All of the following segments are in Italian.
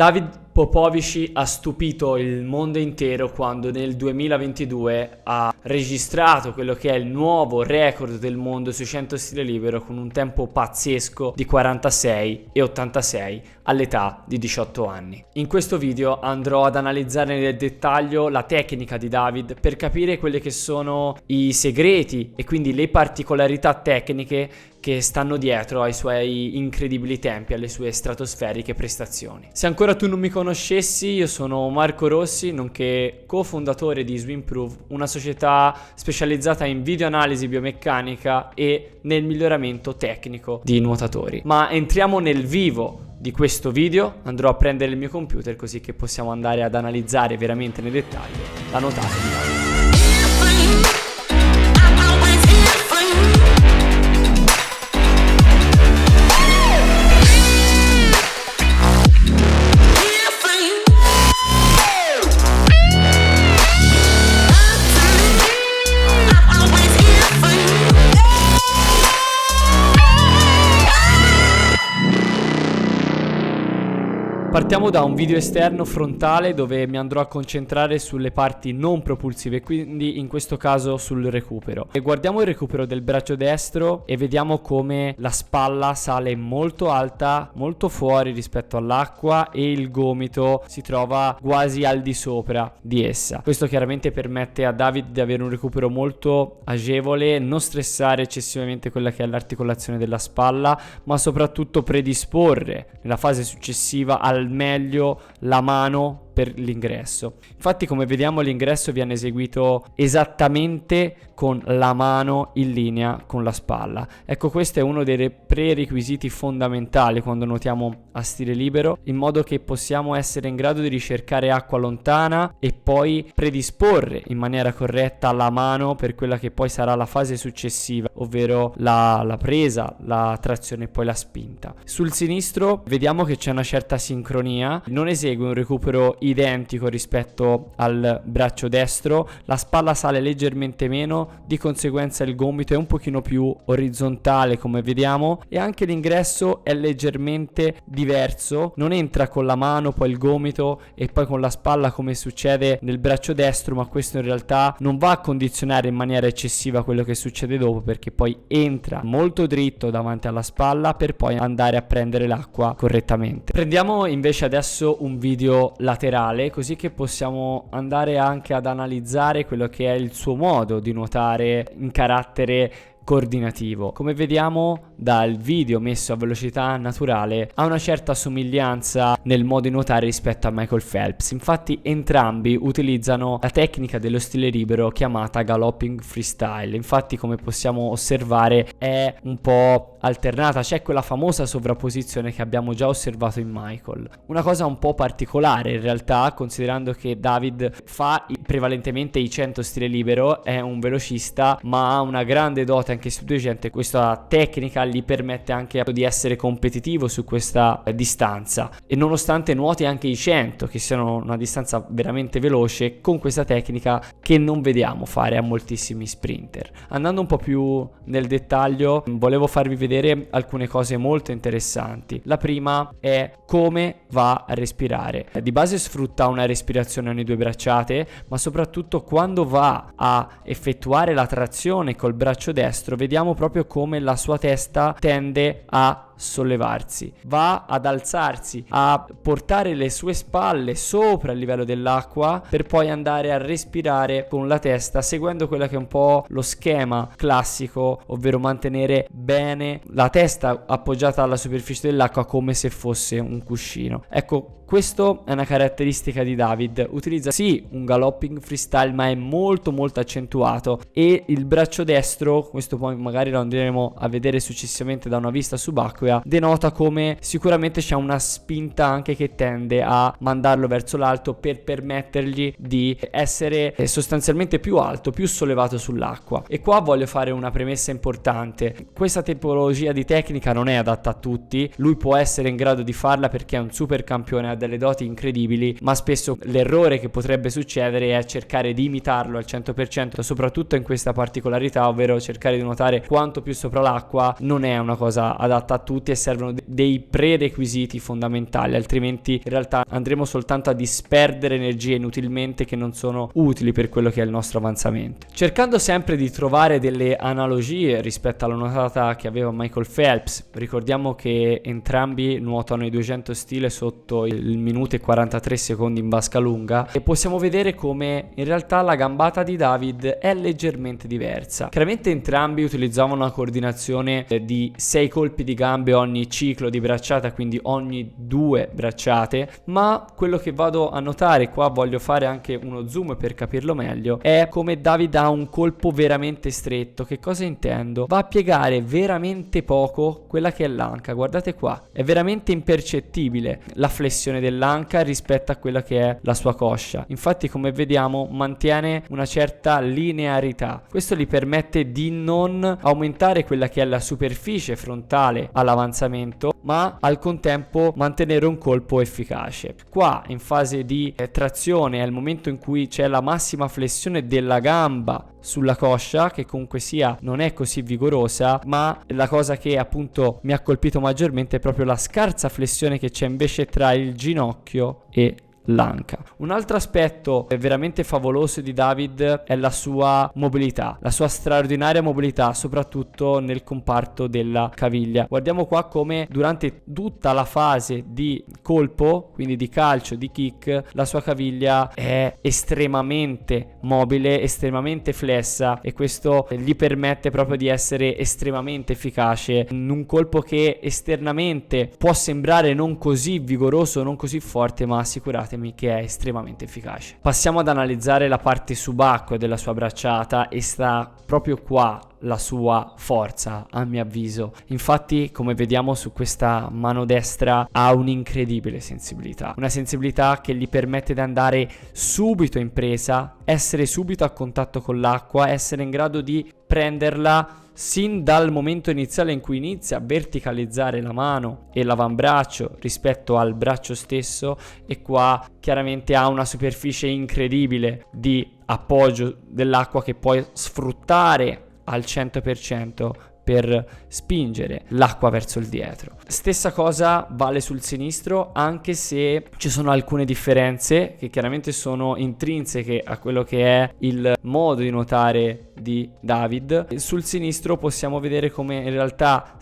David Popovici ha stupito il mondo intero quando nel 2022 ha registrato quello che è il nuovo record del mondo sui 100 stile libero con un tempo pazzesco di 46,86 all'età di 18 anni. In questo video andrò ad analizzare nel dettaglio la tecnica di David per capire quelli che sono i segreti e quindi le particolarità tecniche che stanno dietro ai suoi incredibili tempi, alle sue stratosferiche prestazioni. Se ancora tu non mi conoscessi, io sono Marco Rossi, nonché cofondatore di Swimprove, una società specializzata in videoanalisi biomeccanica e nel miglioramento tecnico di nuotatori. Ma entriamo nel vivo di questo video, andrò a prendere il mio computer così che possiamo andare ad analizzare veramente nel dettaglio la nuotata di David. Partiamo da un video esterno frontale dove mi andrò a concentrare sulle parti non propulsive, quindi in questo caso sul recupero. E guardiamo il recupero del braccio destro e vediamo come la spalla sale molto alta, molto fuori rispetto all'acqua e il gomito si trova quasi al di sopra di essa. Questo chiaramente permette a David di avere un recupero molto agevole, non stressare eccessivamente quella che è l'articolazione della spalla, ma soprattutto predisporre nella fase successiva al meglio la mano per l'ingresso. Infatti, come vediamo, l'ingresso viene eseguito esattamente con la mano in linea con la spalla. Ecco, questo è uno dei prerequisiti fondamentali quando nuotiamo a stile libero, in modo che possiamo essere in grado di ricercare acqua lontana e poi predisporre in maniera corretta la mano per quella che poi sarà la fase successiva, ovvero la presa, la trazione e poi la spinta. Sul sinistro vediamo che c'è una certa sincronia, non esegue un recupero identico rispetto al braccio destro, la spalla sale leggermente meno, di conseguenza il gomito è un pochino più orizzontale come vediamo, e anche l'ingresso è leggermente diverso, non entra con la mano poi il gomito e poi con la spalla come succede nel braccio destro, ma questo in realtà non va a condizionare in maniera eccessiva quello che succede dopo, perché poi entra molto dritto davanti alla spalla per poi andare a prendere l'acqua correttamente. Prendiamo invece adesso un video laterale, così che possiamo andare anche ad analizzare quello che è il suo modo di nuotare in carattere coordinativo. Come vediamo dal video messo a velocità naturale, ha una certa somiglianza nel modo di nuotare rispetto a Michael Phelps. Infatti entrambi utilizzano la tecnica dello stile libero chiamata galloping freestyle. Infatti, come possiamo osservare, è un po' alternata, c'è quella famosa sovrapposizione che abbiamo già osservato in Michael. Una cosa un po' particolare in realtà, considerando che David fa prevalentemente i 100 stile libero, è un velocista ma ha una grande dote anche su 200, questa tecnica gli permette anche di essere competitivo su questa distanza, e nonostante nuoti anche i 100 che siano una distanza veramente veloce, con questa tecnica che non vediamo fare a moltissimi sprinter. Andando un po' più nel dettaglio, volevo farvi vedere alcune cose molto interessanti. La prima è come va a respirare. Di base sfrutta una respirazione ogni 2 bracciate, ma soprattutto quando va a effettuare la trazione col braccio destro vediamo proprio come la sua testa tende a sollevarsi, va ad alzarsi, a portare le sue spalle sopra il livello dell'acqua per poi andare a respirare con la testa, seguendo quello che è un po' lo schema classico, ovvero mantenere bene la testa appoggiata alla superficie dell'acqua come se fosse un cuscino. Ecco, questo è una caratteristica di David. Utilizza sì un galloping freestyle, ma è molto accentuato, e il braccio destro, questo poi magari lo andremo a vedere successivamente da una vista subacquea, denota come sicuramente c'è una spinta anche che tende a mandarlo verso l'alto per permettergli di essere sostanzialmente più alto, più sollevato sull'acqua. E qua voglio fare una premessa importante: questa tipologia di tecnica non è adatta a tutti, lui può essere in grado di farla perché è un super campione, ha delle doti incredibili, ma spesso l'errore che potrebbe succedere è cercare di imitarlo al 100%, soprattutto in questa particolarità, ovvero cercare di nuotare quanto più sopra l'acqua. Non è una cosa adatta a tutti, tutti e servono dei prerequisiti fondamentali, altrimenti in realtà andremo soltanto a disperdere energie inutilmente che non sono utili per quello che è il nostro avanzamento. Cercando sempre di trovare delle analogie rispetto alla nuotata che aveva Michael Phelps, ricordiamo che entrambi nuotano i 200 stile sotto il minuto e 43 secondi in vasca lunga, e possiamo vedere come in realtà la gambata di David è leggermente diversa. Chiaramente entrambi utilizzavano una coordinazione di 6 colpi di gambe ogni ciclo di bracciata, quindi ogni 2 bracciate, ma quello che vado a notare, qua voglio fare anche uno zoom per capirlo meglio, è come David ha un colpo veramente stretto. Che cosa intendo? Va a piegare veramente poco quella che è l'anca, guardate qua, è veramente impercettibile la flessione dell'anca rispetto a quella che è la sua coscia. Infatti, come vediamo, mantiene una certa linearità. Questo gli permette di non aumentare quella che è la superficie frontale all'avanzamento, ma al contempo mantenere un colpo efficace. Qua in fase di trazione è il momento in cui c'è la massima flessione della gamba sulla coscia, che comunque sia non è così vigorosa, ma la cosa che appunto mi ha colpito maggiormente è proprio la scarsa flessione che c'è invece tra il ginocchio e l'anca. Un altro aspetto veramente favoloso di David è la sua mobilità, la sua straordinaria mobilità, soprattutto nel comparto della caviglia. Guardiamo qua come durante tutta la fase di colpo, quindi di calcio, di kick, la sua caviglia è estremamente mobile, estremamente flessa, e questo gli permette proprio di essere estremamente efficace in un colpo che esternamente può sembrare non così vigoroso, non così forte, ma assicuratevi che è estremamente efficace. Passiamo ad analizzare la parte subacquea della sua bracciata, e sta proprio qua la sua forza, a mio avviso. Infatti, come vediamo su questa mano destra, ha un'incredibile sensibilità, una sensibilità che gli permette di andare subito in presa, essere subito a contatto con l'acqua, essere in grado di prenderla sin dal momento iniziale in cui inizia a verticalizzare la mano e l'avambraccio rispetto al braccio stesso, e qua chiaramente ha una superficie incredibile di appoggio dell'acqua che puoi sfruttare al 100% per spingere l'acqua verso il dietro. Stessa cosa vale sul sinistro, anche se ci sono alcune differenze che chiaramente sono intrinseche a quello che è il modo di nuotare di David. Sul sinistro possiamo vedere come in realtà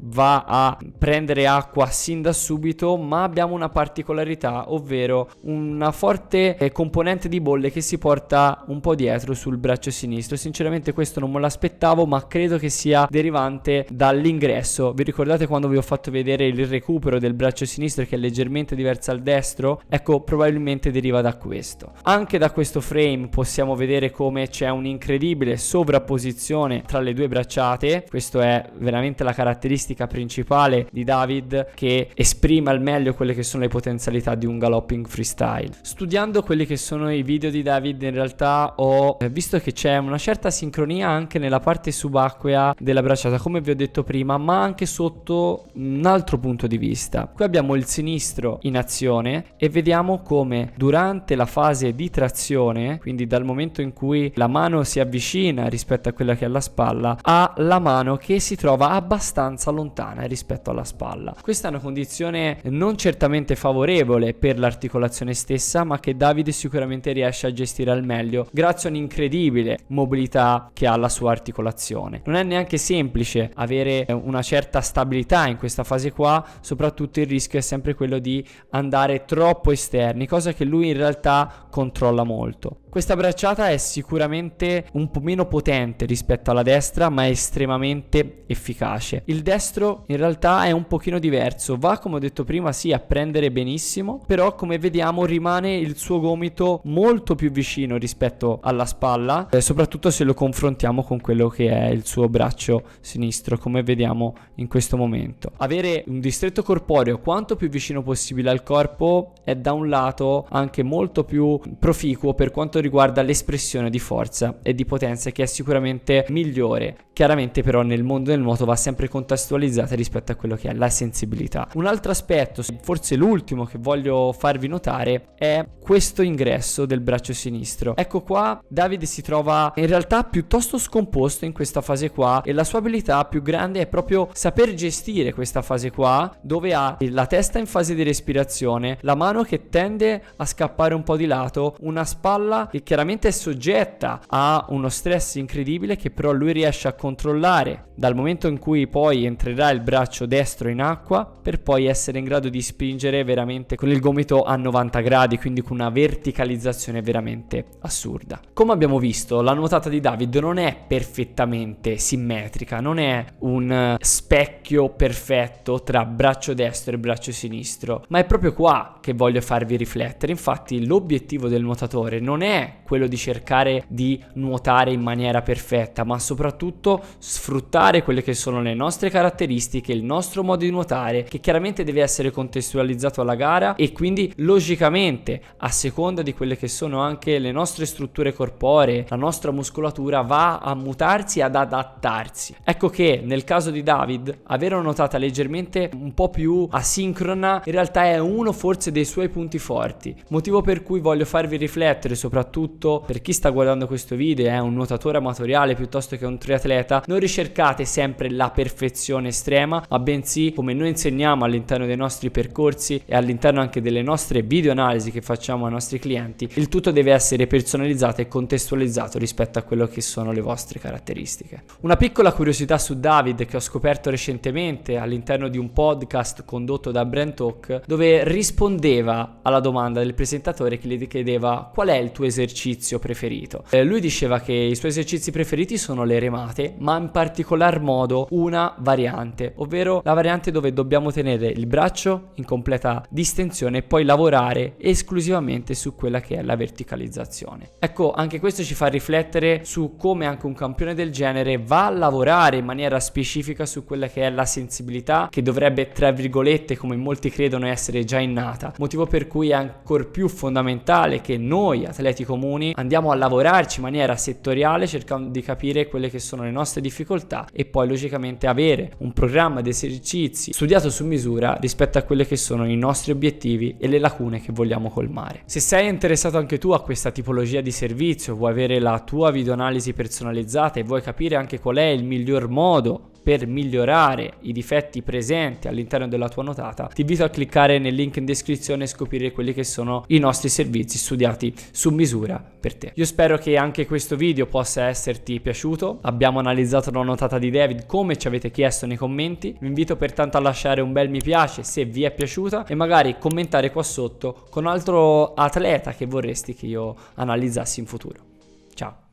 va a prendere acqua sin da subito, ma abbiamo una particolarità, ovvero una forte componente di bolle che si porta un po' dietro sul braccio sinistro. Sinceramente questo non me l'aspettavo, ma credo che sia derivante dall'ingresso. Vi ricordate quando vi ho fatto vedere il recupero del braccio sinistro che è leggermente diverso al destro? Ecco, probabilmente deriva da questo. Anche da questo frame possiamo vedere come c'è un'incredibile sovrapposizione tra le due bracciate. Questo è veramente la caratteristica principale di David, che esprime al meglio quelle che sono le potenzialità di un galloping freestyle. Studiando quelli che sono i video di David, in realtà ho visto che c'è una certa sincronia anche nella parte subacquea della bracciata, come vi ho detto prima, ma anche sotto un altro punto di vista. Qui abbiamo il sinistro in azione e vediamo come durante la fase di trazione, quindi dal momento in cui la mano si avvicina rispetto a quella che è la spalla, ha la mano che si trova abbastanza lontana rispetto alla spalla. Questa è una condizione non certamente favorevole per l'articolazione stessa, ma che Davide sicuramente riesce a gestire al meglio grazie a un'incredibile mobilità che ha la sua articolazione. Non è neanche semplice avere una certa stabilità in questa fase qua, soprattutto il rischio è sempre quello di andare troppo esterni, cosa che lui in realtà controlla molto. Questa bracciata è sicuramente un po' meno potente rispetto alla destra, ma è estremamente efficace. Il destro in realtà è un pochino diverso, va, come ho detto prima, sì, a prendere benissimo, però come vediamo rimane il suo gomito molto più vicino rispetto alla spalla, soprattutto se lo confrontiamo con quello che è il suo braccio sinistro, come vediamo in questo momento. Avere un distretto corporeo quanto più vicino possibile al corpo è da un lato anche molto più proficuo per quanto riguarda l'espressione di forza e di potenza, che è sicuramente migliore. Chiaramente però nel mondo del nuoto va sempre contestualizzato contestualizzate rispetto a quello che è la sensibilità. Un altro aspetto, forse l'ultimo che voglio farvi notare, è questo ingresso del braccio sinistro. Ecco qua, David si trova in realtà piuttosto scomposto in questa fase qua, e la sua abilità più grande è proprio saper gestire questa fase qua, dove ha la testa in fase di respirazione, la mano che tende a scappare un po' di lato, una spalla che chiaramente è soggetta a uno stress incredibile, che però lui riesce a controllare dal momento in cui poi entrerà il braccio destro in acqua, per poi essere in grado di spingere veramente con il gomito a 90 gradi, quindi con una verticalizzazione veramente assurda. Come abbiamo visto, la nuotata di David non è perfettamente simmetrica, non è un specchio perfetto tra braccio destro e braccio sinistro, ma è proprio qua che voglio farvi riflettere. Infatti l'obiettivo del nuotatore non è quello di cercare di nuotare in maniera perfetta, ma soprattutto sfruttare quelle che sono le nostre caratteristiche, il nostro modo di nuotare, che chiaramente deve essere contestualizzato alla gara, e quindi logicamente a seconda di quelle che sono anche le nostre strutture corporee, la nostra muscolatura va a mutarsi, ad adattarsi. Ecco che nel caso di David, avere una nuotata leggermente un po' più asincrona in realtà è uno forse dei suoi punti forti, motivo per cui voglio farvi riflettere, soprattutto per chi sta guardando questo video, è un nuotatore amatoriale piuttosto che un triatleta. Non ricercate sempre la perfezione estrema, ma bensì, come noi insegniamo all'interno dei nostri percorsi e all'interno anche delle nostre video analisi che facciamo ai nostri clienti, il tutto deve essere personalizzato e contestualizzato rispetto a quello che sono le vostre caratteristiche. Una piccola curiosità su David che ho scoperto recentemente all'interno di un podcast condotto da Brand Talk, dove rispondeva alla domanda del presentatore che gli chiedeva qual è il tuo esercizio preferito. Lui diceva che i suoi esercizi preferiti sono le remate, ma in particolar modo una variante, ovvero la variante dove dobbiamo tenere il braccio in completa distensione e poi lavorare esclusivamente su quella che è la verticalizzazione. Ecco, anche questo ci fa riflettere su come anche un campione del genere va a lavorare in maniera specifica su quella che è la sensibilità, che dovrebbe, tra virgolette, come molti credono, essere già innata, motivo per cui è ancor più fondamentale che noi atleti comuni andiamo a lavorarci in maniera settoriale, cercando di capire quelle che sono le nostre difficoltà e poi logicamente avere un programma di esercizi studiato su misura rispetto a quelle che sono i nostri obiettivi e le lacune che vogliamo colmare. Se sei interessato anche tu a questa tipologia di servizio, vuoi avere la tua videoanalisi personalizzata e vuoi capire anche qual è il miglior modo per migliorare i difetti presenti all'interno della tua nuotata, ti invito a cliccare nel link in descrizione e scoprire quelli che sono i nostri servizi studiati su misura per te. Io spero che anche questo video possa esserti piaciuto. Abbiamo analizzato la nuotata di David come ci avete chiesto nei commenti. Vi invito pertanto a lasciare un bel mi piace se vi è piaciuta e magari commentare qua sotto con altro atleta che vorresti che io analizzassi in futuro. Ciao!